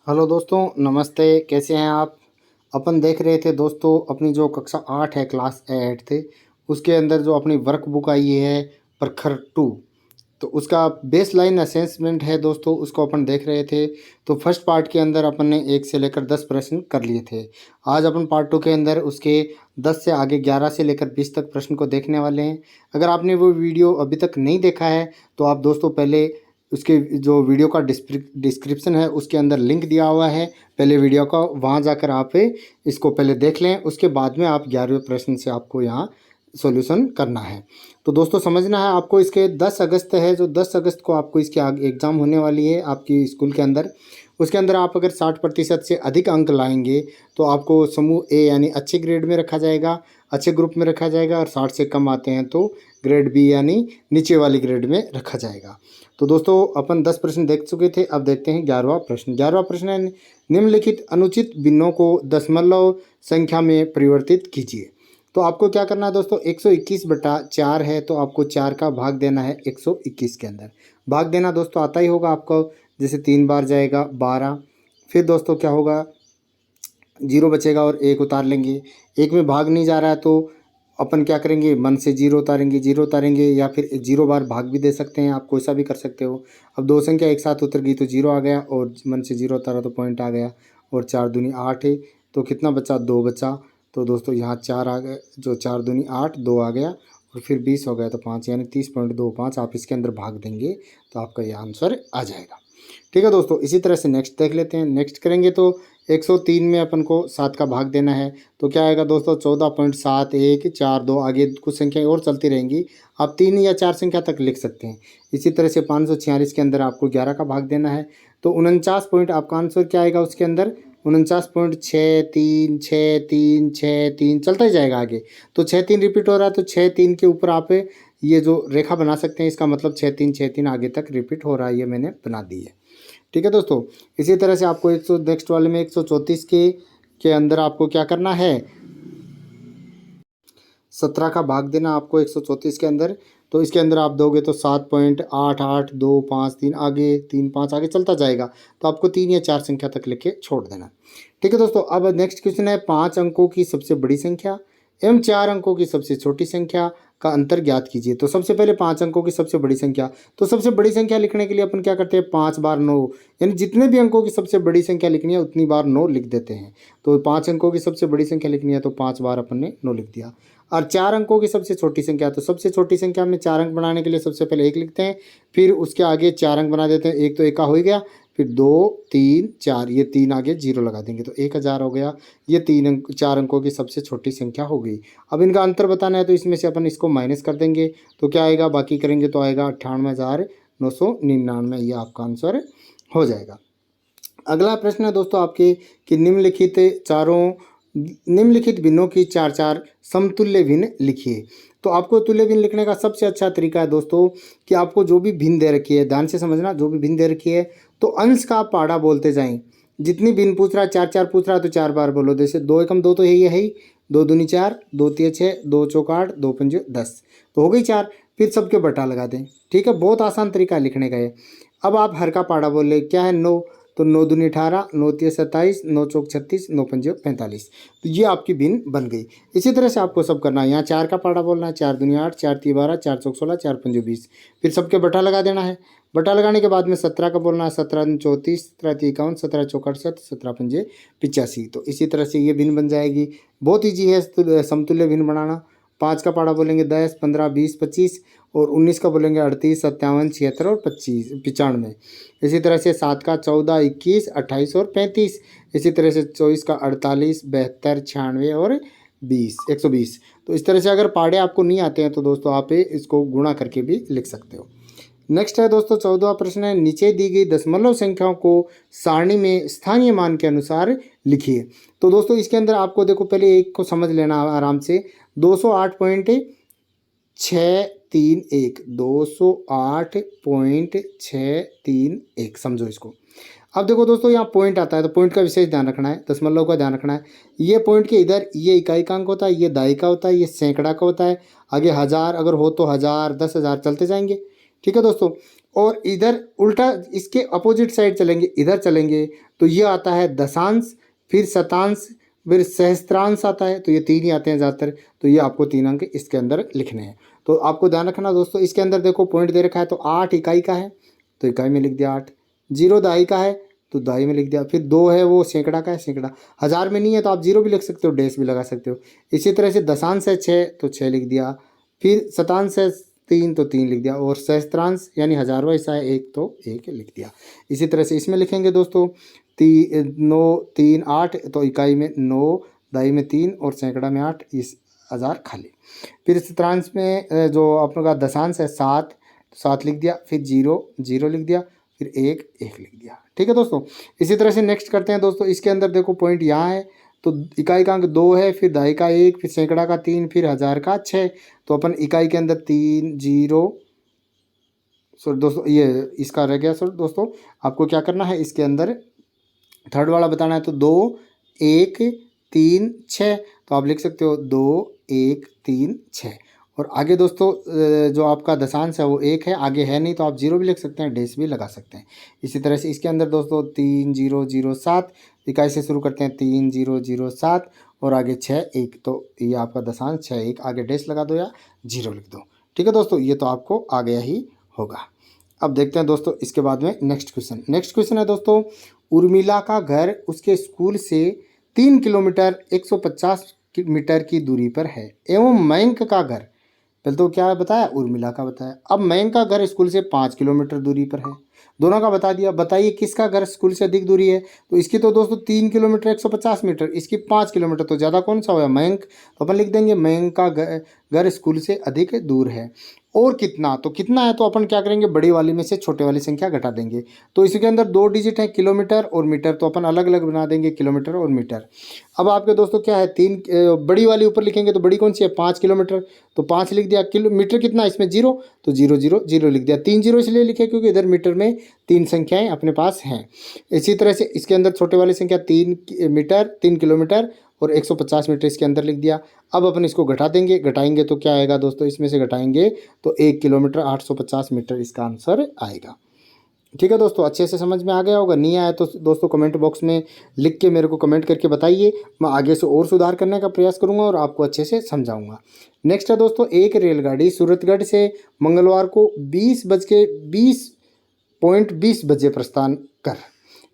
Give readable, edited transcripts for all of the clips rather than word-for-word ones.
Hello दोस्तों, नमस्ते। कैसे हैं आप? अपन देख रहे थे दोस्तों अपनी जो कक्षा 8 है, क्लास 8 थे, उसके अंदर जो अपनी वर्क बुक आई है प्रखर 2। तो उसका बेस लाइन असेसमेंट है दोस्तों, उसको अपन देख रहे थे। तो फर्स्ट पार्ट के अंदर अपन ने 1 से लेकर 10 प्रश्न कर लिए थे। आज अपन पार्ट 2 के अंदर उसके 10 से आगे 11 से लेकर 20 तक प्रश्न को देखने वाले हैं। अगर आपने वो वीडियो अभी तक नहीं देखा है तो आप दोस्तों पहले उसके जो वीडियो का डिस्क्रिप्शन है उसके अंदर लिंक दिया हुआ है, पहले वीडियो का वहाँ जाकर आप इसको पहले देख लें। उसके बाद में आप 11वें प्रश्न से आपको यहाँ सॉल्यूशन करना है। तो दोस्तों समझना है आपको, इसके 10 अगस्त है, जो 10 अगस्त को आपको इसकी एग्ज़ाम होने वाली है आपकी स्कूल के अंदर। उसके अंदर आप अगर 60% से अधिक अंक लाएंगे तो आपको समूह ए यानी अच्छे ग्रेड में रखा जाएगा, अच्छे ग्रुप में रखा जाएगा। और 60 से कम आते हैं तो ग्रेड बी यानी नीचे वाली ग्रेड में रखा जाएगा। तो दोस्तों अपन 10 प्रश्न देख चुके थे, अब देखते हैं 11वां प्रश्न। 11वां प्रश्न है, निम्नलिखित अनुचित भिन्नों को दशमलव संख्या में परिवर्तित कीजिए। तो आपको क्या करना है दोस्तों, 121/4 है तो आपको 4 का भाग देना है 121 के अंदर। भाग देना दोस्तों आता ही होगा आपको, जैसे 3 बार जाएगा 12। फिर दोस्तों क्या होगा, 0 बचेगा और 1 उतार लेंगे। 1 में भाग नहीं जा रहा है तो अपन क्या करेंगे, मन से 0 उतारेंगे, 0 उतारेंगे, या फिर 0 बार भाग भी दे सकते हैं, आप कोई सा भी कर सकते हो। अब दो संख्या एक साथ उतर गई तो 0 आ गया, और मन से 0 उतारा तो पॉइंट आ गया। और 4 दूनी 8 है तो कितना बचा, 2 बचा। तो दोस्तों यहाँ 4 आ गए, जो 4 दूनी 8, 2 आ गया, और फिर 20 हो गया तो 5 यानी 30.25 आप इसके अंदर भाग देंगे तो आपका ये आंसर आ जाएगा। ठीक है दोस्तों, इसी तरह से नेक्स्ट देख लेते हैं। नेक्स्ट करेंगे तो 103 में अपन को 7 का भाग देना है तो क्या आएगा दोस्तों, 14.7142। आगे कुछ संख्याएं और चलती रहेंगी, आप 3 या 4 संख्या तक लिख सकते हैं। इसी तरह से 546 के अंदर आपको 11 का भाग देना है तो 49 पॉइंट आपका आंसर क्या आएगा उसके अंदर, 49.636363 चलता ही जाएगा आगे। तो 63 रिपीट हो रहा है तो 63 के ऊपर आप ये जो रेखा बना सकते हैं, इसका मतलब 6363 आगे तक रिपीट हो रहा है, ये मैंने बना दी है। ठीक है दोस्तों, इसी तरह से आपको 100 नेक्स्ट वाले में 134 के अंदर आपको क्या करना है, 17 का भाग देना आपको 134 के अंदर। तो इसके अंदर आप दोगे तो 7.8825 आगे 3 5 आगे चलता जाएगा, तो आपको 3 या 4 संख्या तक लेके छोड़ देना। ठीक है दोस्तों, अब नेक्स्ट क्वेश्चन है, 5 अंकों की सबसे बड़ी संख्या एवं 4 अंकों की सबसे छोटी संख्या का अंतर ज्ञात कीजिए। तो सबसे पहले 5 अंकों की सबसे बड़ी संख्या, तो सबसे बड़ी संख्या लिखने के लिए अपन क्या करते हैं, 5 बार 9, यानी जितने भी अंकों की सबसे बड़ी संख्या लिखनी है उतनी बार 9 लिख देते हैं। तो 5 अंकों की सबसे बड़ी संख्या लिखनी है तो 5 बार अपन ने 9 लिख दिया। और 4 अंकों की सबसे छोटी संख्या, तो सबसे छोटी संख्या में 4 अंक बनाने के लिए सबसे पहले 1 लिखते हैं, फिर उसके आगे 4 अंक बना देते हैं। 1 तो 1 का हो ही गया, फिर 2 3 4, ये 3 आगे 0 लगा देंगे तो 1000 हो गया। ये 4 अंकों की सबसे छोटी संख्या हो गई। अब इनका अंतर बताना है तो इसमें से अपन इसको माइनस कर देंगे तो क्या आएगा, बाकी करेंगे तो आएगा 98,999, ये आपका आंसर हो जाएगा। अगला प्रश्न है दोस्तों आपके कि निम्नलिखित भिन्नों की 4 समतुल्य भिन्न लिखिए। तो आपको तुल्य भिन्न लिखने का सबसे अच्छा तरीका है दोस्तों कि आपको जो भी भिन्न दे रखी है, ध्यान से समझना, जो भी भिन्न दे रखी है तो अंश का आप पहाड़ा बोलते जाएं। जितनी भिन्न पूछ रहा है, 4 पूछ रहा है तो 4 बार बोलो। जैसे 2 एकम 2 तो यही है ही, 2 दूनी 4, 2 तिया 6, 2 चौक 8, 2 पंजे 10, तो हो गई 4। फिर सबके बटा लगा दें। ठीक है, बहुत आसान तरीका है लिखने का ये। अब आप हर का पहाड़ा बोल ले, क्या है 9, तो 9 दूनी 18, 9 तिया 27, 9 चौक 36, 9 पंजे 45, तो ये आपकी भिन्न बन गई। इसी तरह से आपको सब करना है, यहाँ 4 का पहाड़ा बोलना है, 4 दूनी 8, 4 तिया 12, 4 चौक 16, 4 पंजे 20, फिर सबके बटा लगा देना है। बटा लगाने के बाद में 17 का बोलना है, 17 दूनी 34, 17 तिया 51, 17 चौक 68, 17 पंजे 85, तो इसी तरह से ये भिन्न बन जाएगी। बहुत ईजी है समतुल्य भिन्न बनाना। 5 का पहाड़ा बोलेंगे 10, 15, 20, 25, और 19 का बोलेंगे 38, 57, 76 और 95। इसी तरह से 7 का 14, 21, 28 और 35। इसी तरह से 24 का 48, 72, 96 और 20, 120। तो इस तरह से अगर पहाड़े आपको नहीं आते हैं तो दोस्तों आप इसको गुणा करके भी लिख सकते हो। नेक्स्ट है दोस्तों 14वां प्रश्न है, नीचे दी गई दशमलव संख्याओं को सारणी में स्थानीय मान के अनुसार लिखिए। तो दोस्तों इसके अंदर आपको देखो पहले एक को समझ लेना आराम से, 208.631, 208.631 समझो इसको। अब देखो दोस्तों यहाँ पॉइंट आता है तो पॉइंट का विशेष ध्यान रखना है, दशमलव का ध्यान रखना है। ये पॉइंट के इधर ये इकाई का अंक होता है, ये दहाई का होता है, ये सैकड़ा का होता है, आगे 1000 अगर हो तो 1000, 10,000 चलते जाएंगे। ठीक है दोस्तों, और इधर उल्टा इसके अपोजिट साइड चलेंगे, इधर चलेंगे तो ये आता है दशांश, फिर शतांश, फिर सहस्त्रांश आता है। तो ये तीन ही आते हैं ज़्यादातर। तो ये आपको 3 अंक इसके अंदर लिखने हैं। तो आपको ध्यान रखना दोस्तों, इसके अंदर देखो पॉइंट दे रखा है। तो 8 इकाई का है तो इकाई में लिख दिया 8, 0 दहाई का है तो दहाई में लिख दिया, फिर 2 है वो सैकड़ा का है, सैकड़ा। हज़ार में नहीं है तो आप 0 भी लिख सकते हो, डैश भी लगा सकते हो। इसी तरह से दशांश है 6 तो 6 लिख दिया, फिर शतांश है 3 तो 3 लिख दिया, और सहस्त्रांश यानी हज़ारवा हिस्सा है 1 तो 1 लिख दिया। इसी तरह से इसमें लिखेंगे दोस्तों 9 3 8 तो इकाई में 9, दहाई में 3 और सैकड़ा में 8, इस 1000 खाली। फिर शतांश में जो आपका दशांश है 7, 7 लिख दिया, फिर 0 0 लिख दिया, फिर 1 1 लिख दिया। ठीक है दोस्तों। इसी तरह से नेक्स्ट करते हैं दोस्तों। इसके अंदर देखो पॉइंट यहाँ है तो इकाई का अंक 2 है, फिर दहाई का 1, फिर सैकड़ा का 3, फिर हज़ार का 6। तो अपन इकाई के अंदर 3 0 सॉरी दोस्तों, ये इसका रह गया। सॉरी दोस्तों, आपको क्या करना है इसके अंदर थर्ड वाला बताना है। तो 2 1 3 6 तो आप लिख सकते हो 2 1 3 6। और आगे दोस्तों जो आपका दशांश है वो 1 है, आगे है नहीं तो आप 0 भी लिख सकते हैं, डैश भी लगा सकते हैं। इसी तरह से इसके अंदर दोस्तों 3 0 0 7 इकाई से शुरू करते हैं 3 0 0 7 और आगे 6 1। तो ये आपका दशांश 6 1, आगे डैश लगा दो या 0 लिख दो। ठीक है दोस्तों, ये तो आपको आ गया ही होगा। अब देखते हैं दोस्तों इसके बाद में नेक्स्ट क्वेश्चन। नेक्स्ट क्वेश्चन है दोस्तों, उर्मिला का घर उसके स्कूल से 3 किलोमीटर 150 मीटर की दूरी पर है एवं मयंक का घर, पहले तो क्या बताया, उर्मिला का बताया। अब मयंक का घर स्कूल से 5 किलोमीटर दूरी पर है, दोनों का बता दिया। बताइए किसका घर स्कूल से अधिक दूरी है। तो इसकी तो दोस्तों 3 किलोमीटर 150 मीटर, इसकी 5 किलोमीटर, तो ज़्यादा कौन सा हुआ, मयंक। तो अपन लिख देंगे मयंक का घर स्कूल से अधिक दूर है। और कितना, तो कितना है तो अपन क्या करेंगे, बड़ी वाली में से छोटे वाली संख्या घटा देंगे। तो इसके अंदर 2 डिजिट है, किलोमीटर और मीटर, तो अपन अलग अलग बना देंगे किलोमीटर और मीटर। अब आपके दोस्तों क्या है, 3 बड़ी वाली ऊपर लिखेंगे तो बड़ी कौन सी है, 5 किलोमीटर, तो 5 लिख दिया। किलोमीटर कितना है इसमें 0 तो 0 0 0 लिख दिया। 3 0 इसलिए लिखे क्योंकि इधर मीटर में 3 संख्याएं अपने पास हैं। इसी तरह से इसके अंदर छोटे वाली संख्या 3 मीटर 3 किलोमीटर और 150 मीटर इसके अंदर लिख दिया। अब अपन इसको घटा देंगे, घटाएंगे तो क्या आएगा दोस्तों, इसमें से घटाएंगे तो 1 किलोमीटर 850 मीटर इसका आंसर आएगा। ठीक है दोस्तों, अच्छे से समझ में आ गया होगा। नहीं आया तो दोस्तों कमेंट बॉक्स में लिख के मेरे को कमेंट करके बताइए, मैं आगे से और सुधार करने का प्रयास करूंगा और आपको अच्छे से समझाऊंगा। नेक्स्ट है दोस्तों, एक रेलगाड़ी सूरतगढ़ से मंगलवार को 20:20 बजे प्रस्थान कर,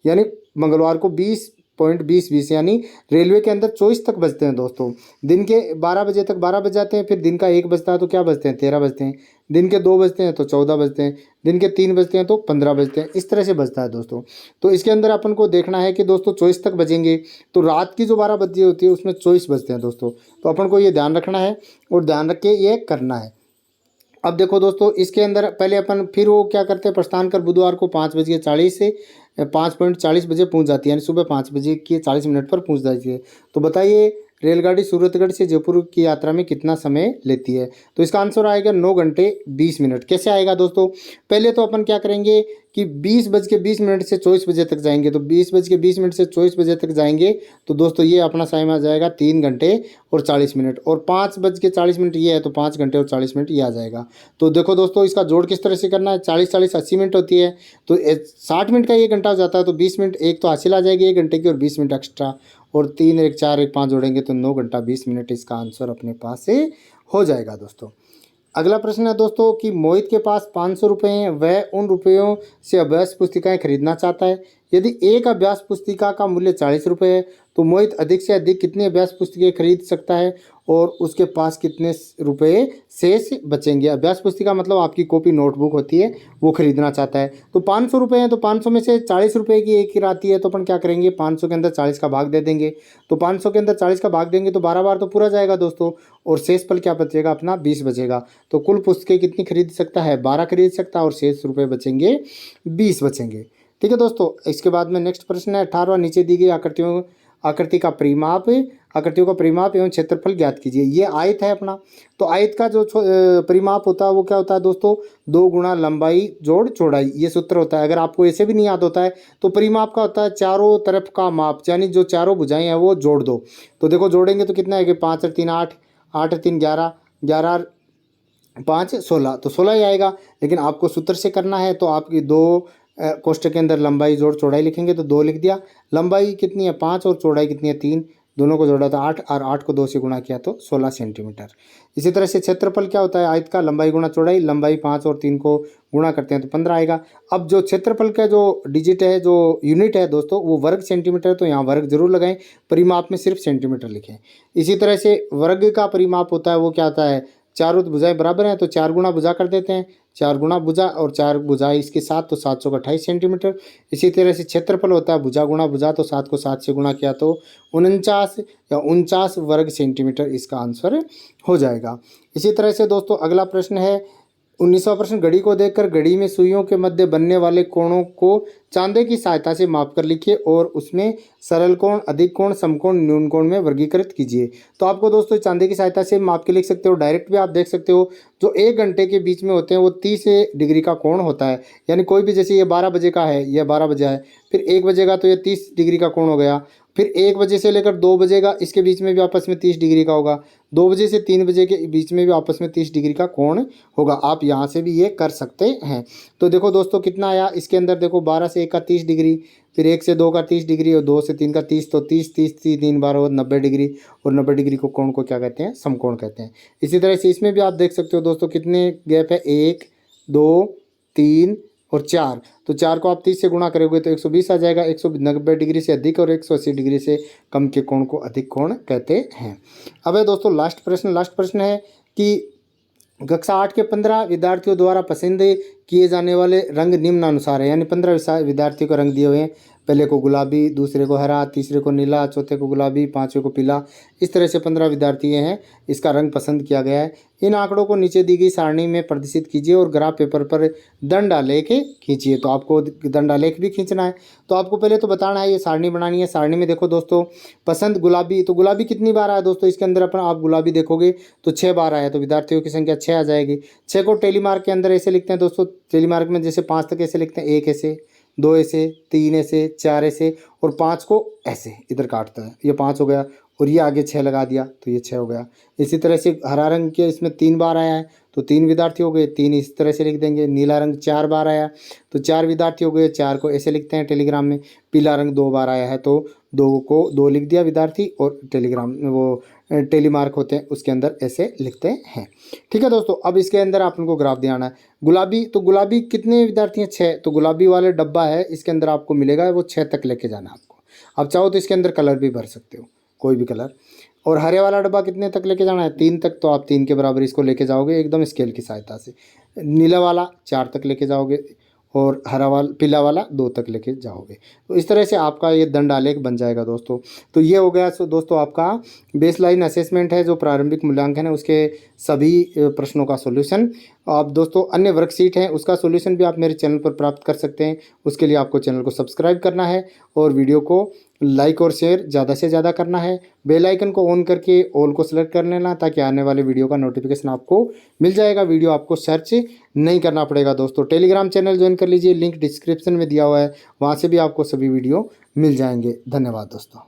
यानी मंगलवार को 20:20 यानी रेलवे के अंदर 24 तक बजते हैं दोस्तों। दिन के 12 बजे तक 12 बज जाते हैं, फिर दिन का 1 बजता है तो क्या बजते हैं, 13 बजते हैं। दिन के 2 बजते हैं तो 14 बजते हैं, दिन के 3 बजते हैं तो 15 बजते हैं। इस तरह से बजता है दोस्तों। तो इसके अंदर अपन को देखना है कि दोस्तों 24 तक बजेंगे, तो रात की जो 12 बजे होती है उसमें 24 बजते हैं दोस्तों। तो अपन को ये ध्यान रखना है और ध्यान रख के ये करना है। अब देखो दोस्तों, इसके अंदर पहले अपन फिर वो क्या करते हैं, प्रस्थान कर बुधवार को 5:40 से 5:40 बजे पहुंच जाती है, यानी सुबह 5 बजे की 40 मिनट पर पहुंच जाती है। तो बताइए रेलगाड़ी सूरतगढ़ से जयपुर की यात्रा में कितना समय लेती है। तो इसका आंसर आएगा 9 घंटे 20 मिनट। कैसे आएगा दोस्तों, पहले तो अपन क्या करेंगे कि 20:20 से 24 बजे तक जाएंगे। तो 20:20 से 24 बजे तक जाएंगे तो दोस्तों ये अपना टाइम आ जाएगा 3 घंटे और 40 मिनट, और 5:40 ये है तो 5 घंटे और 40 मिनट ये आ जाएगा। तो देखो दोस्तों इसका जोड़ किस तरह से करना है, 40 40 80 मिनट होती है, तो 60 मिनट का 1 घंटा हो जाता है। तो 20 मिनट एक तो हासिल आ जाएगी 1 घंटे की, और 20 मिनट एक्स्ट्रा, और 3 1 4 1 5 जोड़ेंगे तो 9 घंटा 20 मिनट इसका आंसर अपने पास से हो जाएगा दोस्तों। अगला प्रश्न है दोस्तों कि मोहित के पास 500 रुपये हैं, वह उन रुपयों से अभ्यास पुस्तिकाएं खरीदना चाहता है। यदि एक अभ्यास पुस्तिका का मूल्य 40 रुपये है तो मोहित अधिक से अधिक कितनी अभ्यास पुस्तिकाएं खरीद सकता है और उसके पास कितने रुपये शेष बचेंगे। अभ्यास पुस्तिका मतलब आपकी कॉपी नोटबुक होती है, वो खरीदना चाहता है। तो 500 रुपये हैं तो 500 में से 40 रुपये की एक ही आती है, तो अपन क्या करेंगे 500 के अंदर 40 का भाग दे देंगे। तो 500 के अंदर 40 का भाग देंगे तो 12 बार तो पूरा जाएगा दोस्तों, और शेष पल क्या बचेगा अपना 20 बचेगा। तो कुल पुस्तकें कितनी खरीद सकता है, 12 खरीद सकता है, और शेष रुपये बचेंगे 20 बचेंगे। ठीक है दोस्तों, इसके बाद में नेक्स्ट प्रश्न है 18वां, नीचे दी गई आकृति का परिमाप, आकृतियों का परिमाप एवं क्षेत्रफल ज्ञात कीजिए। ये आयत है अपना, तो आयत का जो परिमाप होता है वो क्या होता है दोस्तों, 2 गुणा लंबाई जोड़ चौड़ाई, ये सूत्र होता है। अगर आपको ऐसे भी नहीं याद होता है तो परिमाप का होता है चारों तरफ का माप, यानी जो चारों भुजाएं हैं वो जोड़ दो। तो देखो जोड़ेंगे तो कितना है कि 5 और 3 8, 8 और 3 11, 11 5 16 तो 16 ही आएगा। लेकिन आपको सूत्र से करना है, तो आपकी 2 कोष्ठक के अंदर लंबाई जोड़ चौड़ाई लिखेंगे तो 2 लिख दिया। लंबाई कितनी है 5 और चौड़ाई कितनी है 3, दोनों को जोड़ा तो 8 और 8 को 2 से गुणा किया तो 16 सेंटीमीटर। इसी तरह से क्षेत्रफल क्या होता है आयत का, लंबाई गुणा चौड़ाई, लंबाई 5 और 3 को गुणा करते हैं तो 15 आएगा। अब जो क्षेत्रफल का जो डिजिट है, जो यूनिट है दोस्तों, वो वर्ग सेंटीमीटर, तो यहाँ वर्ग जरूर लगाएं, परिमाप में सिर्फ सेंटीमीटर लिखें। इसी तरह से वर्ग का परिमाप होता है वो क्या होता है, चारों भुजाएं बराबर हैं तो 4 गुणा भुजा कर देते हैं, 4 गुणा भुजा और 4 भुजा इसके साथ तो 728 सेंटीमीटर। इसी तरह से क्षेत्रफल होता है भुजा गुणा भुजा, तो 7 को 7 से गुणा किया तो 49 या 49 वर्ग सेंटीमीटर इसका आंसर हो जाएगा। इसी तरह से दोस्तों अगला प्रश्न है 19वां प्रश्न, घड़ी को देखकर घड़ी में सुइयों के मध्य बनने वाले कोणों को चांदे की सहायता से माप कर लिखिए और उसमें सरल कोण, अधिक कोण, समकोण, न्यून कोण में वर्गीकृत कीजिए। तो आपको दोस्तों चांदे की सहायता से माप के लिख सकते हो, डायरेक्ट भी आप देख सकते हो। जो 1 घंटे के बीच में होते हैं वो 30 डिग्री का कोण होता है, यानी कोई भी, जैसे ये 12 बजे का है, यह 12 बजे है, फिर 1 बजे का तो ये 30 डिग्री का कोण हो गया, फिर 1 बजे से लेकर 2 बजे का, इसके बीच में भी आपस में 30 डिग्री का होगा, 2 बजे से 3 बजे के बीच में भी आपस में 30 डिग्री का कोण होगा। आप यहाँ से भी ये कर सकते हैं। तो देखो दोस्तों कितना आया, इसके अंदर देखो 12 से 1 का 30 डिग्री, फिर 1 से 2 का 30 डिग्री और 2 से 3 का 30, तो 30 30 30 3 12 और 90 डिग्री, और 90 डिग्री को कोण को क्या कहते हैं, समकोण कहते हैं। इसी तरह से इसमें भी आप देख सकते हो दोस्तों कितने गैप है, 1 2 3 और 4, तो 4 को आप 30 से गुणा करोगे तो 120 आ जाएगा। 190 डिग्री से अधिक और 180 डिग्री से कम के कोण को अधिक कोण कहते हैं। अब है दोस्तों लास्ट प्रश्न है कि कक्षा 8 के 15 विद्यार्थियों द्वारा पसंद किए जाने वाले रंग निम्नानुसार है, यानी 15 विद्यार्थियों को रंग दिए हुए हैं। पहले को गुलाबी, दूसरे को हरा, तीसरे को नीला, चौथे को गुलाबी, पांचवें को पीला, इस तरह से 15 विद्यार्थी हैं, इसका रंग पसंद किया गया है। इन आंकड़ों को नीचे दी गई सारणी में प्रदर्शित कीजिए और ग्राफ पेपर पर दंडालेख खींचिए। तो आपको दंडालेख भी खींचना है, तो आपको पहले तो बताना है, ये सारणी बनानी है। सारणी में देखो दोस्तों, पसंद गुलाबी, तो गुलाबी कितनी बार आया दोस्तों, इसके अंदर अपना आप गुलाबी देखोगे तो 6 बार आया, तो विद्यार्थियों की संख्या 6 आ जाएगी। 6 को टेलीमार्क के अंदर ऐसे लिखते हैं दोस्तों, टेलीमार्क में जैसे 5 तक ऐसे लिखते हैं, 1 ऐसे, 2 ऐसे, 3 ऐसे, 4 ऐसे और 5 को ऐसे इधर काटता है, ये 5 हो गया, और ये आगे 6 लगा दिया तो ये 6 हो गया। इसी तरह से हरा रंग के इसमें 3 बार आया है तो 3 विद्यार्थी हो गए, 3 इस तरह से लिख देंगे। नीला रंग 4 बार आया तो 4 विद्यार्थी हो गए, 4 को ऐसे लिखते हैं टेलीग्राम में। पीला रंग 2 बार आया है तो 2 को 2 लिख दिया विद्यार्थी, और टेलीग्राम में वो टेलीमार्क होते हैं उसके अंदर ऐसे लिखते हैं। ठीक है दोस्तों, अब इसके अंदर आप उनको ग्राफ दिखाना है। गुलाबी, तो गुलाबी कितने विद्यार्थी हैं, 6, तो गुलाबी वाले डब्बा है इसके अंदर आपको मिलेगा वो 6 तक लेके जाना आपको। आप चाहो तो इसके अंदर कलर भी भर सकते हो, कोई भी कलर। और हरे वाला डब्बा कितने तक लेके जाना है, 3 तक, तो आप 3 के बराबर इसको लेके जाओगे एकदम स्केल की सहायता से। नीला वाला 4 तक लेके जाओगे, और हरा वाला पीला वाला 2 तक लेके जाओगे। तो इस तरह से आपका ये दंडालेख बन जाएगा दोस्तों। तो ये हो गया दोस्तों आपका बेसलाइन असेसमेंट है, जो प्रारंभिक मूल्यांकन है उसके सभी प्रश्नों का सॉल्यूशन। आप दोस्तों अन्य वर्कशीट है उसका सॉल्यूशन भी आप मेरे चैनल पर प्राप्त कर सकते हैं। उसके लिए आपको चैनल को सब्सक्राइब करना है और वीडियो को लाइक और शेयर ज़्यादा से ज़्यादा करना है। बेल आइकन को ऑन करके ऑल को सेलेक्ट कर लेना, ताकि आने वाले वीडियो का नोटिफिकेशन आपको मिल जाएगा। वीडियो आपको सर्च नहीं करना पड़ेगा दोस्तों। टेलीग्राम चैनल ज्वाइन कर लीजिए, लिंक डिस्क्रिप्शन में दिया हुआ है, वहाँ से भी आपको सभी वीडियो मिल जाएंगे। धन्यवाद दोस्तों।